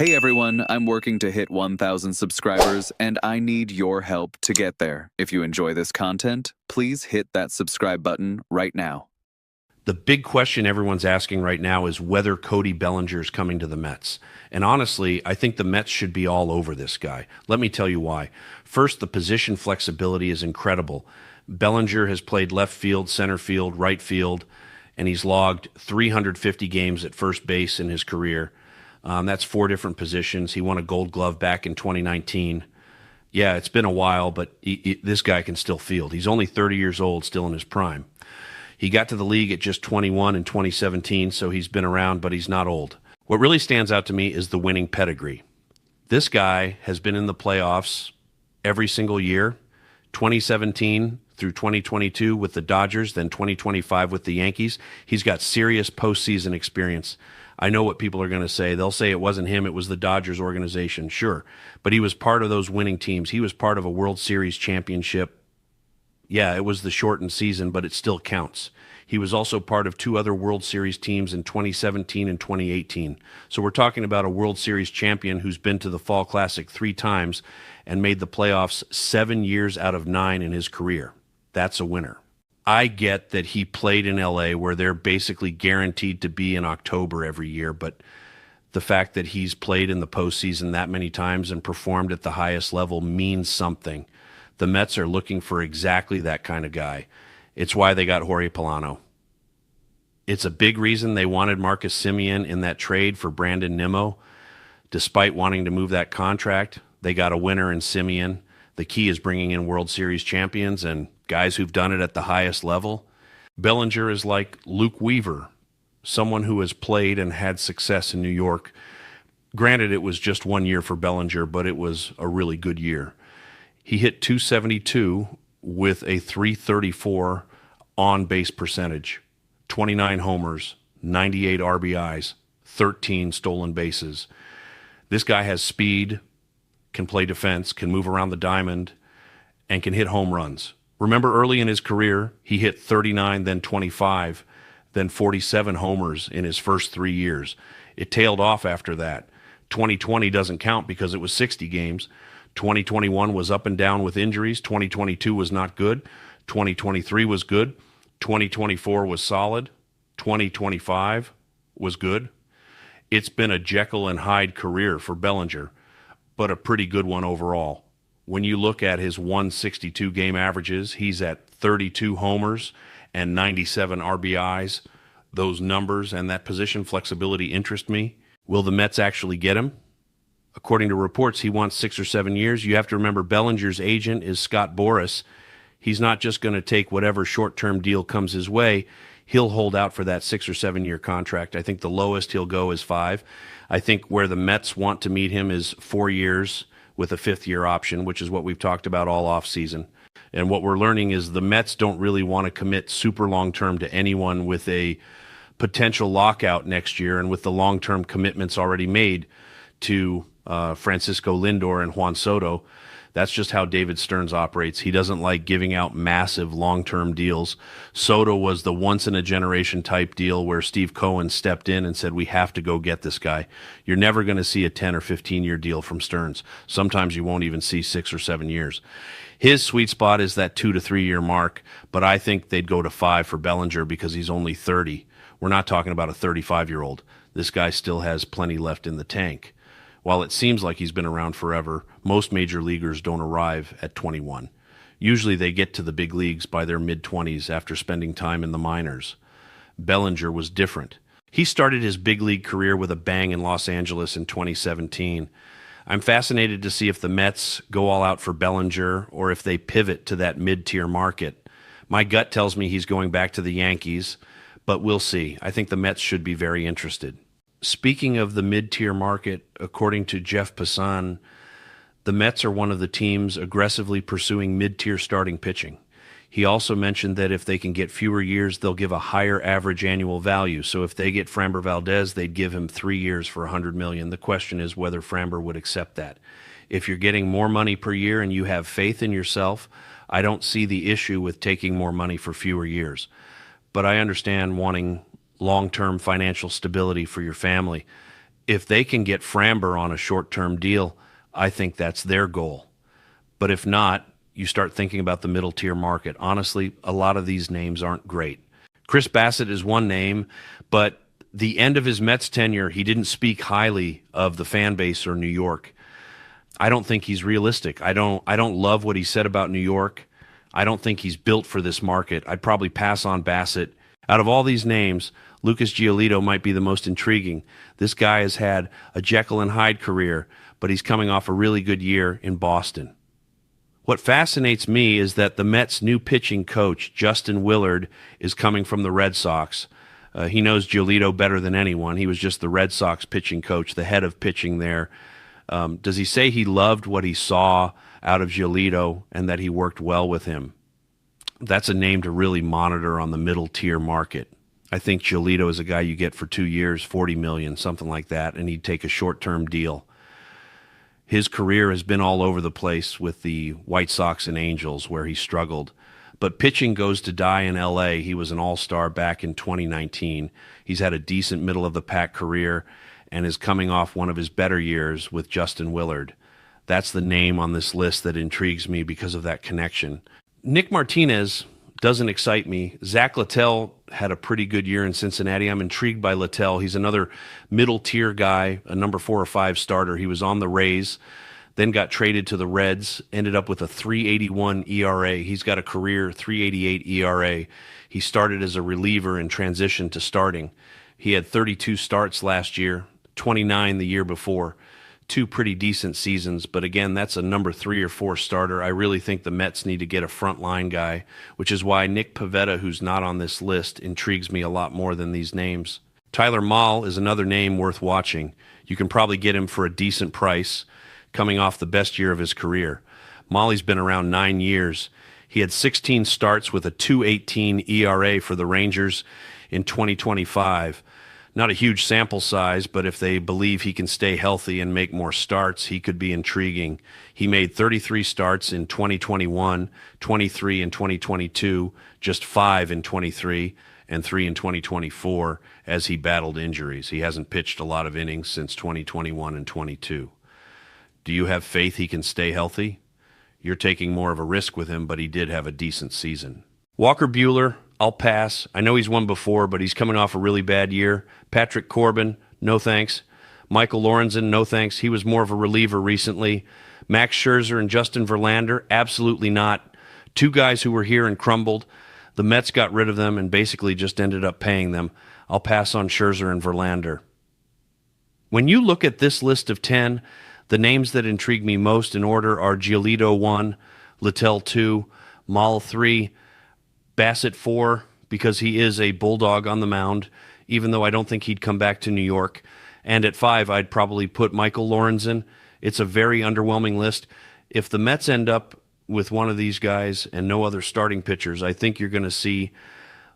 Hey everyone, I'm working to hit 1,000 subscribers, and I need your help to get there. If you enjoy this content, please hit that subscribe button right now. The big question everyone's asking right now is whether Cody Bellinger is coming to the Mets. And honestly, I think the Mets should be all over this guy. Let me tell you why. First, the position flexibility is incredible. Bellinger has played left field, center field, right field, and he's logged 350 games at first base in his career. That's 4 different positions. He won a Gold Glove back in 2019. Yeah, it's been a while, but this guy can still field. He's only 30 years old, still in his prime. He got to the league at just 21 in 2017, so he's been around, but he's not old. What really stands out to me is the winning pedigree. This guy has been in the playoffs every single year, 2017 through 2022 with the Dodgers, then 2025 with the Yankees. He's got serious postseason experience. I know what people are going to say. They'll say it wasn't him, it was the Dodgers organization. Sure, but he was part of those winning teams. He was part of a World Series championship. Yeah, it was the shortened season, but it still counts. He was also part of 2 other World Series teams in 2017 and 2018. So we're talking about a World Series champion who's been to the Fall Classic 3 times and made the playoffs 7 years out of 9 in his career. That's a winner. I get that he played in LA where they're basically guaranteed to be in October every year, but the fact that he's played in the postseason that many times and performed at the highest level means something. The Mets are looking for exactly that kind of guy. It's why they got Jorge Polanco. It's a big reason they wanted Marcus Semien in that trade for Brandon Nimmo. Despite wanting to move that contract, they got a winner in Semien. The key is bringing in World Series champions and guys who've done it at the highest level. Bellinger is like Luke Weaver, someone who has played and had success in New York. Granted, it was just 1 year for Bellinger, but it was a really good year. He hit .272 with a .334 on-base percentage, 29 homers, 98 RBIs, 13 stolen bases. This guy has speed, can play defense, can move around the diamond, and can hit home runs. Remember early in his career, he hit 39, then 25, then 47 homers in his first 3 years. It tailed off after that. 2020 doesn't count because it was 60 games. 2021 was up and down with injuries. 2022 was not good. 2023 was good. 2024 was solid. 2025 was good. It's been a Jekyll and Hyde career for Bellinger, but a pretty good one overall. When you look at his 162 game averages, he's at 32 homers and 97 RBIs. Those numbers and that position flexibility interest me. Will the Mets actually get him? According to reports, he wants 6 or 7 years. You have to remember Bellinger's agent is Scott Boras. He's not just going to take whatever short-term deal comes his way. He'll hold out for that 6 or 7 year contract. I think the lowest he'll go is 5. I think where the Mets want to meet him is 4 years with a 5th year option, which is what we've talked about all offseason. And what we're learning is the Mets don't really want to commit super long-term to anyone with a potential lockout next year and with the long-term commitments already made to Francisco Lindor and Juan Soto. That's just how David Stearns operates. He doesn't like giving out massive long-term deals. Soto was the once-in-a-generation type deal where Steve Cohen stepped in and said, we have to go get this guy. You're never going to see a 10 or 15-year deal from Stearns. Sometimes you won't even see 6 or 7 years. His sweet spot is that 2 to 3 year mark, but I think they'd go to 5 for Bellinger because he's only 30. We're not talking about a 35-year-old. This guy still has plenty left in the tank. While it seems like he's been around forever, most major leaguers don't arrive at 21. Usually they get to the big leagues by their mid-20s after spending time in the minors. Bellinger was different. He started his big league career with a bang in Los Angeles in 2017. I'm fascinated to see if the Mets go all out for Bellinger or if they pivot to that mid-tier market. My gut tells me he's going back to the Yankees, but we'll see. I think the Mets should be very interested. Speaking of the mid-tier market, according to Jeff Passan, the Mets are one of the teams aggressively pursuing mid-tier starting pitching. He also mentioned that if they can get fewer years, they'll give a higher average annual value. So if they get Framber Valdez, they'd give him 3 years for $100 million. The question is whether Framber would accept that. If you're getting more money per year and you have faith in yourself, I don't see the issue with taking more money for fewer years. But I understand wanting long-term financial stability for your family. If they can get Framber on a short-term deal, I think that's their goal. But if not, you start thinking about the middle tier market. Honestly, a lot of these names aren't great. Chris Bassett is one name, but the end of his Mets tenure, he didn't speak highly of the fan base or New York. I don't think he's realistic. I don't love what he said about New York. I don't think he's built for this market. I'd probably pass on Bassett. Out of all these names, Lucas Giolito might be the most intriguing. This guy has had a Jekyll and Hyde career, but he's coming off a really good year in Boston. What fascinates me is that the Mets' new pitching coach, Justin Willard, is coming from the Red Sox. He knows Giolito better than anyone. He was just the Red Sox pitching coach, the head of pitching there. Does he say he loved what he saw out of Giolito and that he worked well with him? That's a name to really monitor on the middle tier market. I think Giolito is a guy you get for 2 years, $40 million, something like that, and he'd take a short-term deal. His career has been all over the place with the White Sox and Angels where he struggled. But pitching goes to die in L.A. He was an all-star back in 2019. He's had a decent middle-of-the-pack career and is coming off one of his better years with Justin Willard. That's the name on this list that intrigues me because of that connection. Nick Martinez doesn't excite me. Zack Littell had a pretty good year in Cincinnati. I'm intrigued by Littell. He's another middle-tier guy, a number 4 or 5 starter. He was on the Rays, then got traded to the Reds, ended up with a 3.81 ERA. He's got a career 3.88 ERA. He started as a reliever and transitioned to starting. He had 32 starts last year, 29 the year before. 2 pretty decent seasons, but again, that's a number 3 or 4 starter. I really think the Mets need to get a frontline guy, which is why Nick Pivetta, who's not on this list, intrigues me a lot more than these names. Tyler Mahle is another name worth watching. You can probably get him for a decent price, coming off the best year of his career. Mahle's been around 9 years. He had 16 starts with a 2.18 ERA for the Rangers in 2025. Not a huge sample size, but if they believe he can stay healthy and make more starts, he could be intriguing. He made 33 starts in 2021, 23 in 2022, just 5 in 23, and 3 in 2024 as he battled injuries. He hasn't pitched a lot of innings since 2021 and 22. Do you have faith he can stay healthy? You're taking more of a risk with him, but he did have a decent season. Walker Buehler, I'll pass. I know he's won before, but he's coming off a really bad year. Patrick Corbin, no thanks. Michael Lorenzen, no thanks. He was more of a reliever recently. Max Scherzer and Justin Verlander, absolutely not. 2 guys who were here and crumbled. The Mets got rid of them and basically just ended up paying them. I'll pass on Scherzer and Verlander. When you look at this list of 10, the names that intrigue me most in order are Giolito 1, Littell 2, Mahle 3, Bassett 4, because he is a bulldog on the mound, even though I don't think he'd come back to New York. And at 5, I'd probably put Michael Lorenzen. It's a very underwhelming list. If the Mets end up with one of these guys and no other starting pitchers, I think you're going to see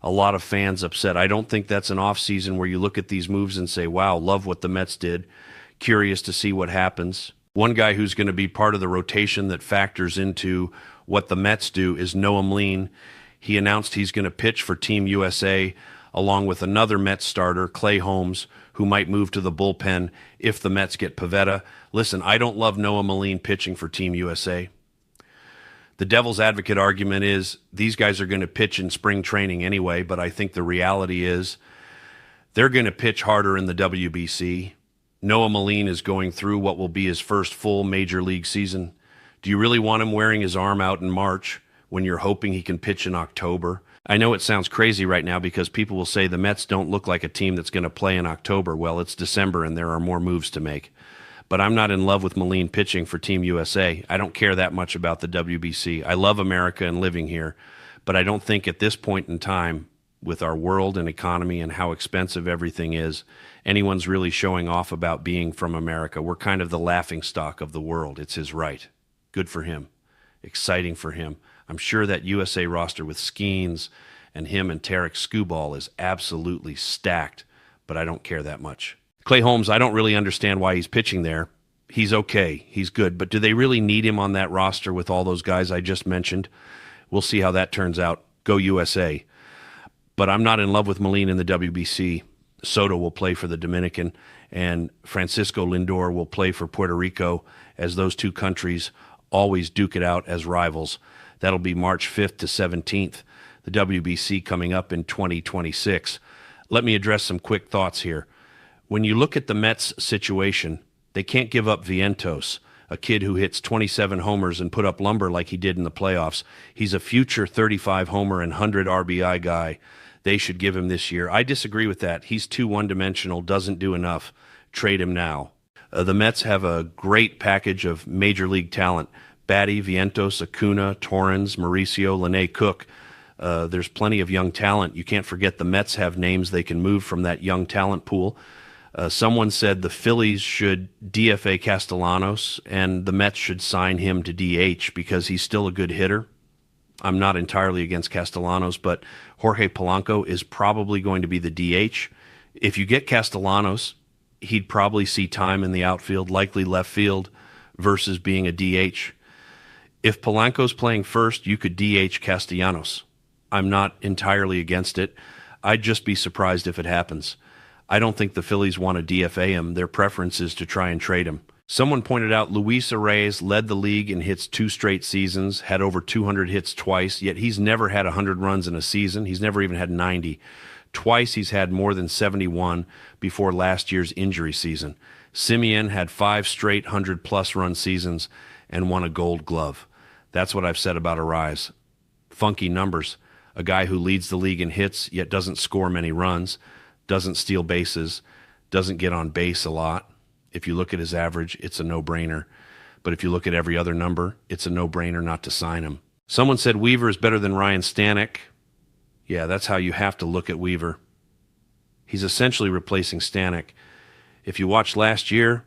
a lot of fans upset. I don't think that's an offseason where you look at these moves and say, wow, love what the Mets did. Curious to see what happens. One guy who's going to be part of the rotation that factors into what the Mets do is Noah Mclean. He announced he's going to pitch for Team USA along with another Mets starter, Clay Holmes, who might move to the bullpen if the Mets get Pivetta. Listen, I don't love Noah Mclean pitching for Team USA. The devil's advocate argument is these guys are going to pitch in spring training anyway, but I think the reality is they're going to pitch harder in the WBC. Noah Mclean is going through what will be his first full major league season. Do you really want him wearing his arm out in March when you're hoping he can pitch in October? I know it sounds crazy right now because people will say the Mets don't look like a team that's going to play in October. Well, it's December and there are more moves to make. But I'm not in love with Mclean pitching for Team USA. I don't care that much about the WBC. I love America and living here, but I don't think at this point in time, with our world and economy and how expensive everything is, anyone's really showing off about being from America. We're kind of the laughingstock of the world. It's his right. Good for him. Exciting for him. I'm sure that USA roster with Skeens and him and Tarek Skubal is absolutely stacked, but I don't care that much. Clay Holmes, I don't really understand why he's pitching there. He's okay. He's good. But do they really need him on that roster with all those guys I just mentioned? We'll see how that turns out. Go USA. But I'm not in love with Mclean in the WBC. Soto will play for the Dominican, and Francisco Lindor will play for Puerto Rico, as those two countries always duke it out as rivals. That'll be March 5th to 17th, the WBC coming up in 2026. Let me address some quick thoughts here. When you look at the Mets situation, they can't give up Vientos, a kid who hits 27 homers and put up lumber like he did in the playoffs. He's a future 35 homer and 100 RBI guy. They should give him this year. I disagree with that. He's too one-dimensional, doesn't do enough. Trade him now. The Mets have a great package of major league talent. Batty, Vientos, Acuna, Torrens, Mauricio, Lene Cook. There's plenty of young talent. You can't forget the Mets have names they can move from that young talent pool. Someone said the Phillies should DFA Castellanos and the Mets should sign him to DH because he's still a good hitter. I'm not entirely against Castellanos, but Jorge Polanco is probably going to be the DH. If you get Castellanos, he'd probably see time in the outfield, likely left field, versus being a DH. If Polanco's playing first, you could DH Castellanos. I'm not entirely against it. I'd just be surprised if it happens. I don't think the Phillies want to DFA him. Their preference is to try and trade him. Someone pointed out Luis Arraez led the league in hits 2 straight seasons, had over 200 hits twice, yet he's never had 100 runs in a season. He's never even had 90. Twice he's had more than 71 before last year's injury season. Simeon had 5 straight 100-plus run seasons and won a Gold Glove. That's what I've said about Arraez. Funky numbers. A guy who leads the league in hits, yet doesn't score many runs, doesn't steal bases, doesn't get on base a lot. If you look at his average, it's a no-brainer. But if you look at every other number, it's a no-brainer not to sign him. Someone said Weaver is better than Ryan Stanek. Yeah, that's how you have to look at Weaver. He's essentially replacing Stanek. If you watched last year,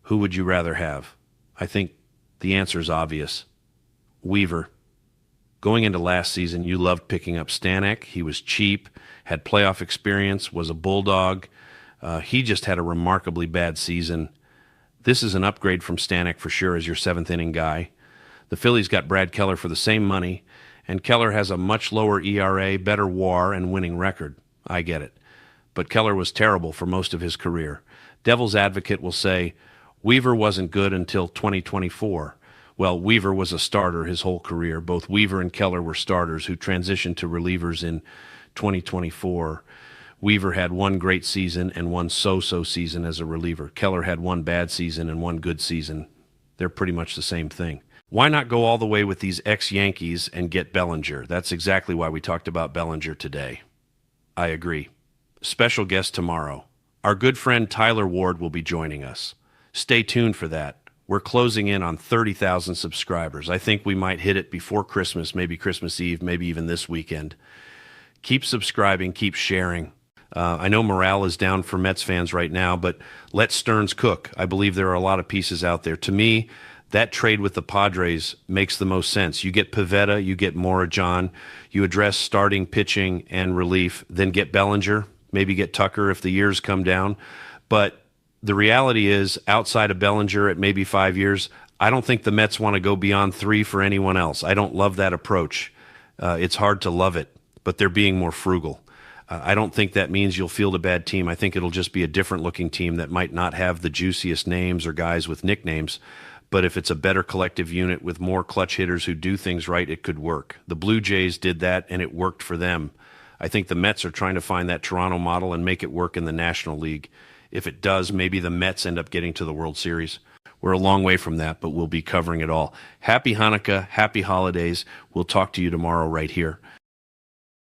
who would you rather have? I think the answer is obvious. Weaver. Going into last season, you loved picking up Stanek. He was cheap, had playoff experience, was a bulldog. He just had a remarkably bad season. This is an upgrade from Stanek for sure as your 7th-inning guy. The Phillies got Brad Keller for the same money, and Keller has a much lower ERA, better WAR, and winning record. I get it. But Keller was terrible for most of his career. Devil's advocate will say, Weaver wasn't good until 2024. Well, Weaver was a starter his whole career. Both Weaver and Keller were starters who transitioned to relievers in 2024. Weaver had 1 great season and 1 so-so season as a reliever. Keller had 1 bad season and 1 good season. They're pretty much the same thing. Why not go all the way with these ex-Yankees and get Bellinger? That's exactly why we talked about Bellinger today. I agree. Special guest tomorrow. Our good friend Tyler Ward will be joining us. Stay tuned for that. We're closing in on 30,000 subscribers. I think we might hit it before Christmas, maybe Christmas Eve, maybe even this weekend. Keep subscribing, keep sharing. I know morale is down for Mets fans right now, but let Stearns cook. I believe there are a lot of pieces out there. To me, that trade with the Padres makes the most sense. You get Pivetta, you get Morajon, you address starting pitching and relief, then get Bellinger, maybe get Tucker if the years come down. But the reality is, outside of Bellinger at maybe 5 years, I don't think the Mets want to go beyond 3 for anyone else. I don't love that approach. It's hard to love it, but they're being more frugal. I don't think that means you'll field a bad team. I think it'll just be a different-looking team that might not have the juiciest names or guys with nicknames. But if it's a better collective unit with more clutch hitters who do things right, it could work. The Blue Jays did that, and it worked for them. I think the Mets are trying to find that Toronto model and make it work in the National League. If it does, maybe the Mets end up getting to the World Series. We're a long way from that, but we'll be covering it all. Happy Hanukkah, happy holidays. We'll talk to you tomorrow right here.